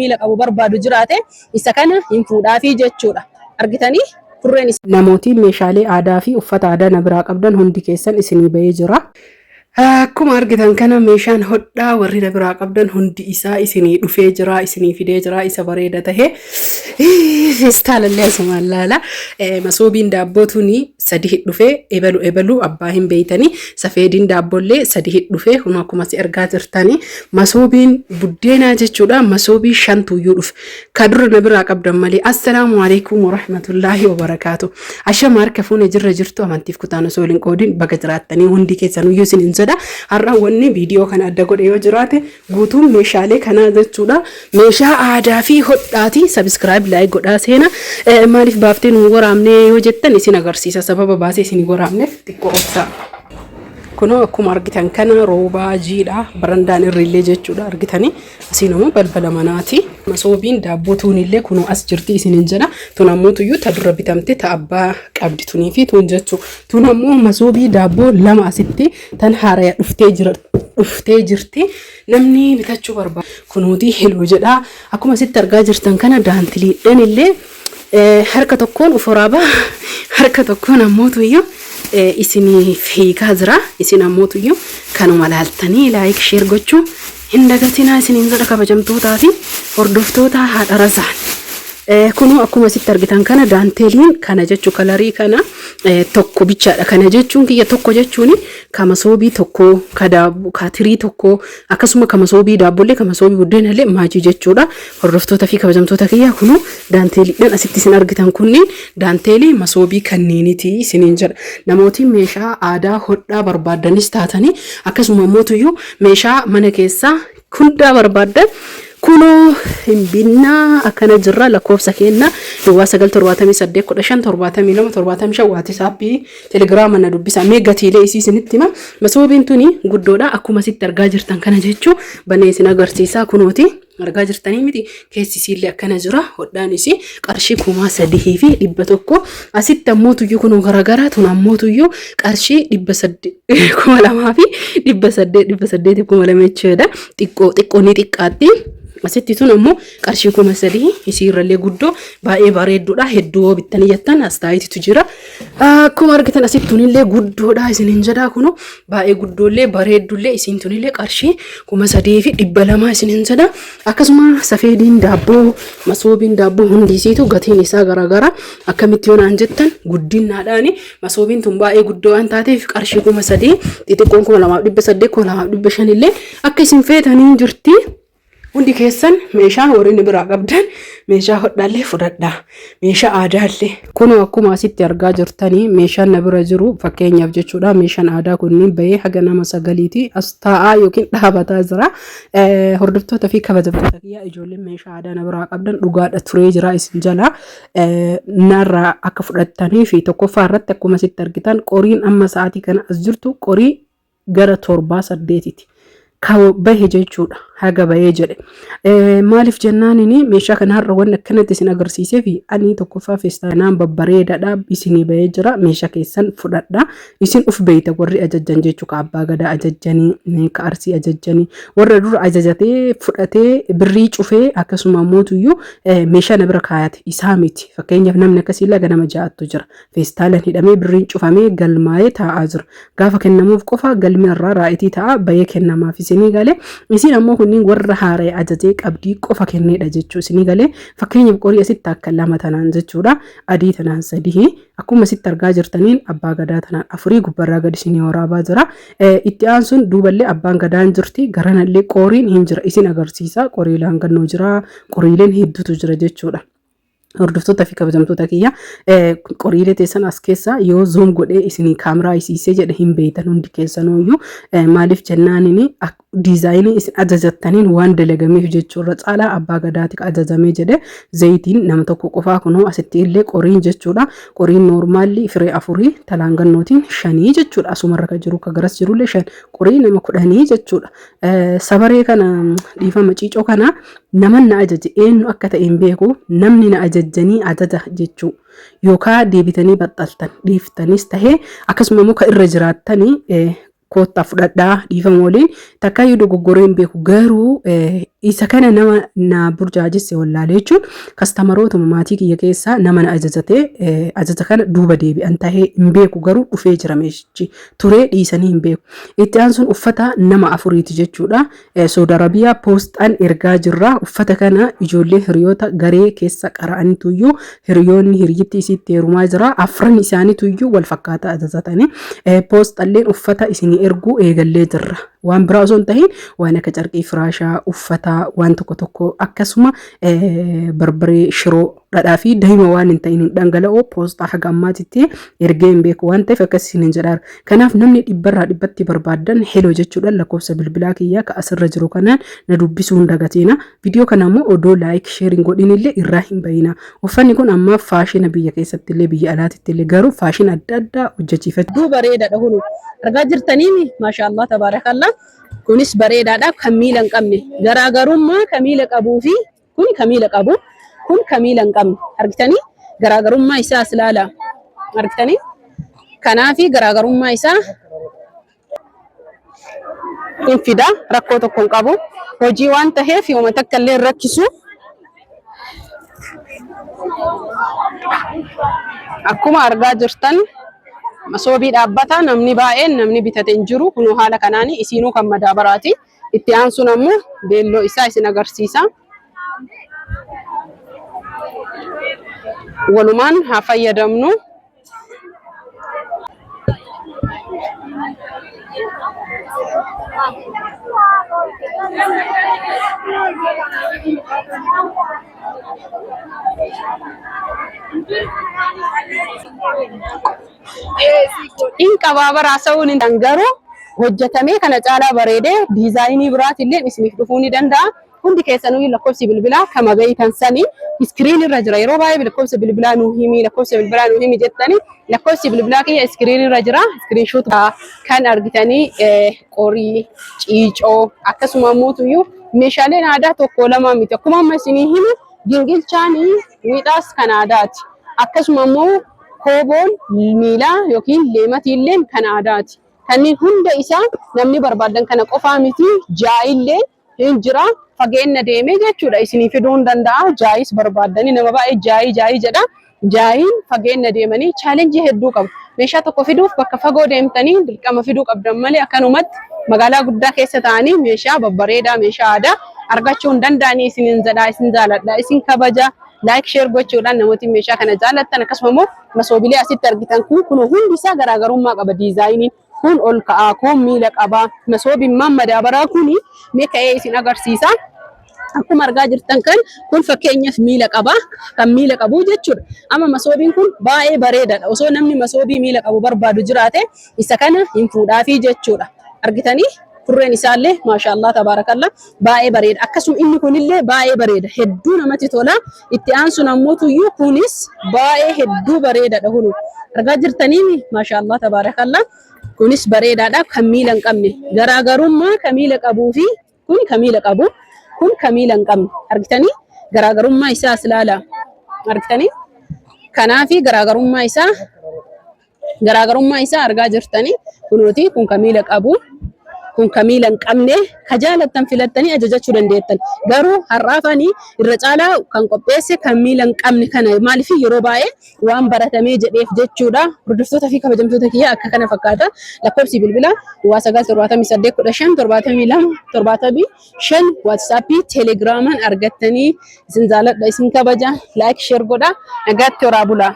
miila qabu barbaadu jiraate isa kana hin fuudhaafi jechuudha. Argitanii turreen namooti meeshaalee aadaa fi uffata aadaa na biraa qabdan hundi keessan isinii bahee jira. Akkuma argitan kana meeshaan hodhaa warri na biraa qabdan hundi isaa isinii dhufee jira, isinii fidee jira, isa bareeda tahe istaalallee asuma laala. Masoobiin daabboo tuni sadi dhufee ebalu abbaa hin beeytanii, safeediin daabbollee sadi dhufee kun akkuma si ergaa jirtanii. Masoobiin buddeenaa jechuudha, masoobii 5 tuyyuu dhufe. Kadura na biraa qabdan malee. Assalaamu alaykum wa rahmatullahi wa barakaatu. Ashama harka fuune jirra jirtu amantiif kutaana sooliin qoodiin baga jiraattanii hundi keessanuyyuu isin har'a wanni viidiyoo kana adda godhe yoo jiraate guutuun meeshaalee kanaa jechuudha. Meeshaa aadaa fi hodhaati. Subscribe like godhaa seena. Maaliif baaftee nu waraabne yoo jettan isin agarsiisa. Sababa baasee isin waraabneef xiqqoo obsaa. Kunoo akkuma argitan kana roobaa jiidha. Barandaan irrillee jechuudha argitanii. Asiin immoo balbala manaati. Masoobiin daabboo tuunillee kunoo as jirti isinin jedha. Tun ammoo tuyyuu ta dura bitamte ta abbaa qabdi tunii fi tun jechuu. Tun ammoo masoobii daabboo lama asitti tan haaraya dhuftee jirti. Namni bitachuu barbaada. Kunuutii heloo jedha. Akkuma asitti argaa jirtan kana daantiliidhaan illee harka tokkoon uforaaba harka tokkoon ammoo tuyyuu isinii fiigaa jira. Isin ammoo tuyyuu kanuma laaltanii like share gochuu hin dagatinaa isiniin jedha kabajamtootaa fi hordoftoota haadha rasaan. Kunoo akkuma asitti argitan kana daanteeliin kana jechuu kalarii kana tokko bichaadha. Kana jechuun kiyya tokko jechuun kamasoobii tokko katirii tokko akkasuma kamasoobii daabbollee kamasoobii buddeenallee maajii jechuudha. Hordoftoota fi kabajamtoota kiyya kunoo daanteeliidhaan asitti isin argitan kunniin daanteelii masoobii kanneeniiti isiniin jedha. Namooti meeshaa aadaa hodhaa barbaadanis taatanii akkasuma mootuyyuu meeshaa mana keessaa hundaa barbaadan kunoo hin binnaa akkana jirra. Lakkoofsa kenna 978157275 WhatsApp Telegram na dubbisa mee gatiilee isii isinitti hima. Masoobiin tuni guddoodha akkuma sitti argaa jirtan kana jechuu banee isin agarsiisa. Kunooti argaa jirtanii miti keessisiillee akkana jira. Hodhaan isii qarshii 3,100 asitti ammoo tuyyuu kunoo garagaraa tun ammoo tuyyuu qarshii 800,200 jechuudha. Xiqqoo ni xiqqaatti. Asitti tun ammoo qarshii 3,000 isiirrallee guddoo baay'ee bareedduudha. Hedduu bittanii jettan astaayititu jira. Akkuma argitan asitti tunillee guddoodha isiniin jedha. Kunoo baay'ee guddoollee bareeddullee isiin tunillee qarshii 3,200 isiniin jedha. Akkasuma safeediin daabboo masoobiin daabboo hundi isiitu gatiin isaa garagara. Akkamitti yoo naan jettan guddinaadhaani masoobiin tun baay'ee guddoo waan taateef qarshii 3,000 xixiqqoon 2,800 2,500 illee akka isin feetanii jirti. Hundi keessan meeshaa warri ni biraa qabdan meeshaa hodhaallee fudhadhaa. Meeshaa aadaallee kunoo akkuma asitti argaa jirtanii meeshaan na bira jiru fakkeenyaaf jechuudha. Meeshaan aadaa kunniin bahee haga nama 9 as taa'aa yookiin dhaabataa jira. Hordoftoota fi kabajamtoota kiyyaa ijoolleen meeshaa aadaa na biraa qabdan dhugaadha turee jira isin jala. Narraa akka fudhattanii fi tokkoffaa irratti akkuma asitti argitan qoriin amma sa'aatii kana as jirtu qorii gara 7-8ti. Bahe jechuudha haga bahee jedhe. Maaliif jennaanini meeshaa kana har'a waan akkanatti isin agarsiisee fi ani tokkoffaa feestaanaan babbareedaadha isinii bahee jira. Meeshaa keessan fudhadha. Isin uf beeyta warri ajajjan jechuudha. Abbaa gadaa ajajjanii ka arsii ajajjanii warra dura ajajatee fudhatee birrii cufee akkasuma mootuyyuu meeshaa na bira kaayate isaa miti. Fakkeenyaaf namni akkasii laga nama ja'attu jira. Feestaalaan hidhamee birriin cufamee galmaa'ee taa'aa jira. Gaafa kennamuuf qofa galmi irraa raayitii ta'a bahee kennamaaf isinii galee. Isin ammoo kunniin warra haaree ajajee qabdii qofa kenneedha jechuu isinii galee. Fakkeenyaaf qorii asitti akka 2 tanaan jechuudha. Adii tanaan 3 akkuma asitti argaa jirtaniin abbaa gadaa tanaan 4 gubbarraa gadi isinii waraabaa jira. Itti aansuun duuballee abbaan gadaan jirti. Garanallee qoriin hin jira isin agarsiisa. Qorii laangannoo jira. Qoriileen hedduutu jira jechuudha. Hordoftoota fi kabajamtoota kiyya qoriilee teessan as keessa yoo zoom godhee isinii kaameraa isiisee jedhe hin beeytan hundi keessanooyyuu maaliif jennaanini diizaayinii isin ajajattaniin waan dalagameef jechuudha. Caalaa abbaa gadaati ajajamee jedhe zayitiin nama tokko qofaa kunoo asitti illee qoriin jechuudha. Qoriin noormaalli firee 4 talaangannootiin 5 jechuudha. Asumarra ka jiru ka garas jirullee 5 qorii nama 10 jechuudha. Sabaree kana dhiifama ciicoo kana namanna ajaje eenyu akka ta'e hin beeku. Namni na ajajjanii ajaja jechuu yookaan deebitanii baxxaltan dhiiftanis tahee akkasuma muka irra jiraattanii koottaa fudhadhaa dhiifama waliin takkaayyuu dogoggoree hin beeku garuu isa kana nama na burjaajesse wallaalee jechuun kastamarootuma maatii kiyya keessaa nama na ajaja kana duuba deebi'an tahee hin beeku garuu dhufee jira meeshichi turee dhiisanii hin beeku. Itti aansuun uffata nama afuriiti jechuudha. Saudi Arabiyaa poostaan ergaa jirra. Uffata kana ijoollee hiriyoota garee keessa qara'anituyyuu hiriyoonni hiriyitti isitti heerumaa jira. Afran isaaniituyyuu wal fakkaataa ajajatanii poostalleen uffata isinii erguu eegallee jirra. Waan biraa osoo hin tahin waan akka carqii firaashaa uffata waan tokko akkasuma barbaree shiroo dhadhaa fi daa'ima waan hin tahin dhangala'oo poostaa haga ammaatitti ergee hin beeku waan ta'eef akkasiin hin jedhaar. Kanaaf namni dhibbarraa dhibbatti barbaadan heloo jechuudhaan lakkoofsa bilbilaa kiyyaa ka asirra jiru kanaan na dubbisuu hin dagatina. Viidiyoo kana immoo odoo laayik sheeriin godhin illee irraa hin bayina. Uffanni kun amma faashina biyya keessatti illee biyya alaatitti illee garuu faashina adda addaa hojjechiifatu. Duu bareedaadha kun argaa jirtanii maashaallah tabaarakallah. Kunis bareedaadha kan miila hin qabne garaagarummaa kan miila qabuu fi kun kan miila qabu kun kan miila hin qabne argitanii garaagarummaa isaa ilaala argitanii kanaafi garaagarummaa isaa hin fida rakkoo tokko hin qabu hojii waan ta'eef yooma takka illee rakkisu akkuma argaa jirtan masoobii dhaabbata namni baay'een namni bitate hin jiru kun haala kanaani isiinuu kan madaabaraati itti aansuun ammoo beelloo isaa isin agarsiisa walumaan haa fayyadamnu in qababara sa'uun hin garuu hojjetamee kana caalaa bareedee diizaayinii biraatillee isiniif dhufuu ni danda'a. Hundi keessanuu lakkoofsi bilbilaa kama beeytan sanii iskiriin irra jira. Yeroo baay'ee lakkoofsa bilbilaa nuu himi jettanii lakkoofsi bilbilaa kiyya iskiriin irra jira. Iskiriinshoot kan argitanii qorii, ciicoo akkasuma mootuyyuu meeshaaleen aadaa tokko lama miti. Akkuma amma isinii himu gingilchaanii miidhaas kan aadaati. Akkasuma immoo kooboon miilaa yookiin leematiilleen kan aadaati. Kanneen hunda isaa namni barbaadan kana qofaa miti jaayillee hin jira. Fageenya deemee jechuudha isinii fiduu hin danda'a. Jaayis barbaadanii nama baay'ee jaayii jedha. Jaayiin fageenya deemanii chaalenjii hedduu qabu. Meeshaa tokko fiduuf bakka fagoo deemtanii dirqama fiduu qabdan malee akkanumatti magaalaa guddaa keessa ta'anii meeshaa babbareedaa meeshaa aadaa argachuu hin danda'anii isiniin jedhaa isin jaaladha isin kabaja. Like share gochuudhaan namooti meeshaa kana jaallattan akkasuma immoo masoobilee asitti argitan kun hundi isaa garaagarummaa qaba diizaayiniin kun ol ka'aa kun miila qaba masoobimmaan madaabaraa kuni mee ka'ee isin agarsiisa akkuma argaa jirtan kan kun fakkeenyaaf miila qaba kan miila qabu jechuudha amma masoobiin kun baay'ee bareedaadha osoo namni masoobii miila qabu barbaadu jiraate isa kana hin fuudhaafi jechuudha argitanii Kurreen isaallee maashaallah tabaarakallah baay'ee bareeda. Akkasuma inni kunillee baay'ee bareeda. Hedduu namatti tola. Itti aansuun ammoo kunis baay'ee hedduu bareedaadha kunu. Argaa jirtanii maashaallah tabaarakallah kunis bareedaadha kan miila hin qabne. Garaagarummaa kan miila qabuu fi kun kan miila qabu kun kan miila hin qabne. Argitanii garaagarummaa isaa ilaala. Argitanii kanaafi garaagarummaa isaa argaa jirtanii kunuuti kun kan miila qabu. Kun kamila hin qabne ka jaalattan filattanii ajajachuu dandeettan garuu har'aafanii irra caalaa kan qopheesse kamila hin qabne kana maaliif yeroo baay'ee waan baratamee jedheef jechuudha hordoftoota fi kabajamtoota kiyya akka kana fakkaata lakkoofsi bilbilaa 9781572 WhatsAppii Telegiraamaan argattanii isin jaaladha isin kabaja like share godha nagaatti horaa bulaa